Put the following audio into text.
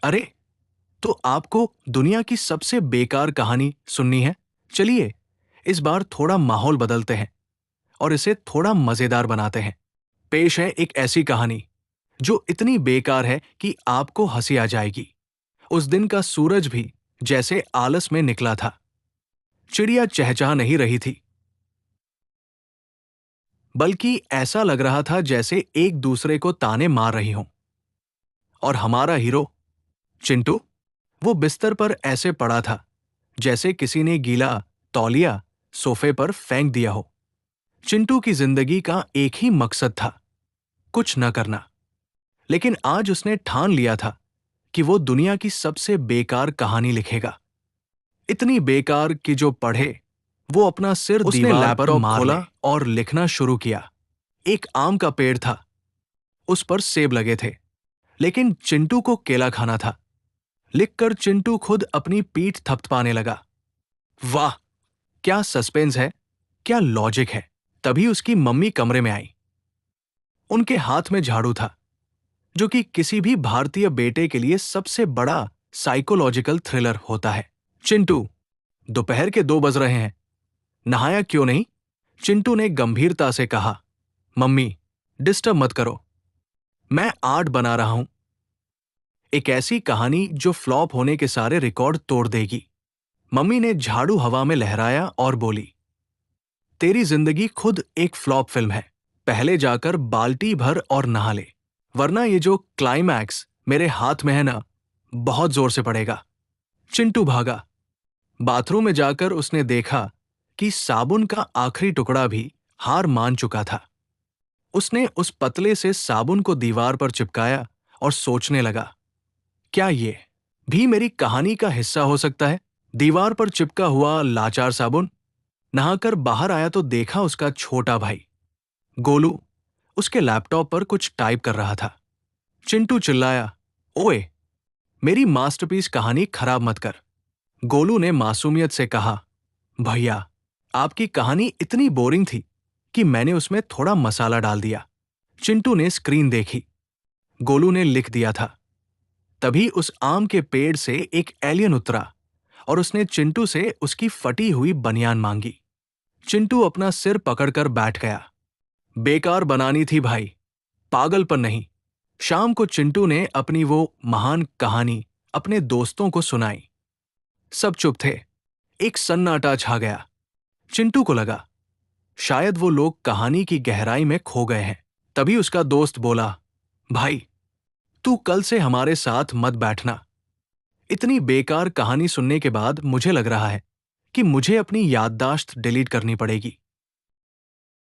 अरे, तो आपको दुनिया की सबसे बेकार कहानी सुननी है? चलिए, इस बार थोड़ा माहौल बदलते हैं और इसे थोड़ा मजेदार बनाते हैं। पेश है एक ऐसी कहानी जो इतनी बेकार है कि आपको हंसी आ जाएगी। उस दिन का सूरज भी जैसे आलस में निकला था। चिड़िया चहचहा नहीं रही थी, बल्कि ऐसा लग रहा था जैसे एक दूसरे को ताने मार रही हों। और हमारा हीरो चिंटू, वो बिस्तर पर ऐसे पड़ा था जैसे किसी ने गीला तौलिया सोफे पर फेंक दिया हो। चिंटू की जिंदगी का एक ही मकसद था, कुछ न करना। लेकिन आज उसने ठान लिया था कि वो दुनिया की सबसे बेकार कहानी लिखेगा। इतनी बेकार कि जो पढ़े वो अपना सिर उसने दीवार पर लैपटॉप मार ले। खोला। और लिखना शुरू किया। एक आम का पेड़ था, उस पर सेब लगे थे, लेकिन चिंटू को केला खाना था। लिखकर चिंटू खुद अपनी पीठ थपथपाने लगा। वाह, क्या सस्पेंस है, क्या लॉजिक है। तभी उसकी मम्मी कमरे में आई। उनके हाथ में झाड़ू था, जो कि किसी भी भारतीय बेटे के लिए सबसे बड़ा साइकोलॉजिकल थ्रिलर होता है। चिंटू, दोपहर के 2 बज रहे हैं, नहाया क्यों नहीं? चिंटू ने गंभीरता से कहा। मम्मी, डिस्टर्ब मत करो, मैं आर्ट बना रहा हूं। एक ऐसी कहानी जो फ्लॉप होने के सारे रिकॉर्ड तोड़ देगी। मम्मी ने झाड़ू हवा में लहराया और बोली, तेरी जिंदगी खुद एक फ्लॉप फिल्म है। पहले जाकर बाल्टी भर और नहा ले, वरना ये जो क्लाइमैक्स मेरे हाथ में है ना, बहुत जोर से पड़ेगा। चिंटू भागा। बाथरूम में जाकर उसने देखा कि साबुन का आखिरी टुकड़ा भी हार मान चुका था। उसने उस पतले से साबुन को दीवार पर चिपकाया और सोचने लगा, क्या ये भी मेरी कहानी का हिस्सा हो सकता है? दीवार पर चिपका हुआ लाचार साबुन। नहाकर बाहर आया तो देखा उसका छोटा भाई गोलू उसके लैपटॉप पर कुछ टाइप कर रहा था। चिंटू चिल्लाया, ओए, मेरी मास्टरपीस कहानी खराब मत कर। गोलू ने मासूमियत से कहा, भैया, आपकी कहानी इतनी बोरिंग थी कि मैंने उसमें थोड़ा मसाला डाल दिया। चिंटू ने स्क्रीन देखी। गोलू ने लिख दिया था। तभी उस आम के पेड़ से एक एलियन उतरा और उसने चिंटू से उसकी फटी हुई बनियान मांगी। चिंटू अपना सिर पकड़कर बैठ गया। बेकार बनानी थी भाई, पागलपन नहीं। शाम को चिंटू ने अपनी वो महान कहानी अपने दोस्तों को सुनाई। सब चुप थे। एक सन्नाटा छा गया। चिंटू को लगा शायद वो लोग कहानी की गहराई में खो गए हैं। तभी उसका दोस्त बोला, भाई, तू कल से हमारे साथ मत बैठना। इतनी बेकार कहानी सुनने के बाद मुझे लग रहा है कि मुझे अपनी याददाश्त डिलीट करनी पड़ेगी।